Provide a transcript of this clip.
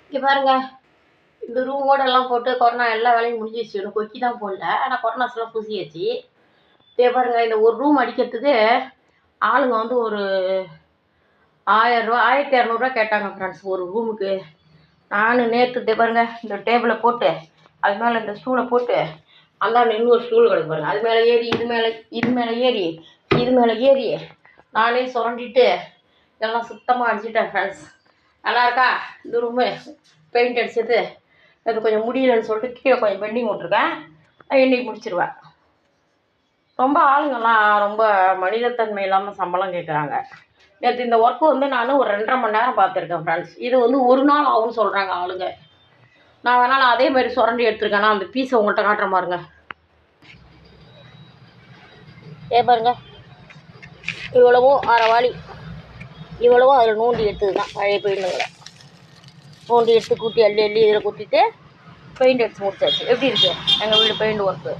இங்கே பாருங்க, இந்த ரூமோட எல்லாம் போட்டு கொரோனா எல்லா வேலையும் முடிஞ்சிச்சு. எனக்கு கொக்கி தான் போடல, ஆனால் கொரோனாஸ்லாம் பூசியாச்சு. இதே பாருங்க, இந்த ஒரு ரூம் அடிக்கிறதுக்கு ஆளுங்க வந்து ஒரு 1000 ரூபா 1200 கேட்டாங்க ஃப்ரெண்ட்ஸ் ஒரு ரூமுக்கு. நான் நேற்று இதே பாருங்க, இந்த டேபிளை போட்டு அது மேலே இந்த ஸ்டூலை போட்டு அந்தாண்ட இன்னொரு ஸ்டூல் கிடக்கு பாருங்க, அது மேலே ஏறி இது மேலே ஏறி இது மேலே ஏறி நானே சுரண்டிட்டு எல்லாம் சுத்தமாக அடிச்சிட்டேன் ஃப்ரெண்ட்ஸ். நல்லா இருக்கா இந்த ரூமு? பெயிண்ட் அடிச்சது அது கொஞ்சம் முடியலன்னு சொல்லிட்டு கீழே கொஞ்சம் பெண்டிங் விட்ருக்கேன். இன்னைக்கு முடிச்சிருவேன். ரொம்ப ஆளுங்கள்லாம் ரொம்ப மனிதத்தன்மை இல்லாமல் சம்பளம் கேட்குறாங்க. நேற்று இந்த ஒர்க்கு வந்து நான் ஒரு 2.5 மணி நேரம் பார்த்துருக்கேன் ஃப்ரெண்ட்ஸ். இது வந்து ஒரு நாள் ஆகும்னு சொல்கிறாங்க ஆளுங்க. நான் வேணாலும் அதே மாதிரி சுரண்டி எடுத்துருக்கேன்னா அந்த பீஸை உங்கள்கிட்ட காட்டுற பாருங்க. பாருங்க, இவ்வளவும் அரைவாளி, இவ்வளவும் அதில் நோண்டி எடுத்தது தான். பழைய பெயிண்டுங்களை நோண்டி எடுத்து கூட்டி அள்ளி இதில் குத்திட்டு பெயிண்ட் அடித்து முடிச்சாச்சு. எப்படி இருக்குது எங்கள் வீடு பெயிண்ட் ஒர்க்கு?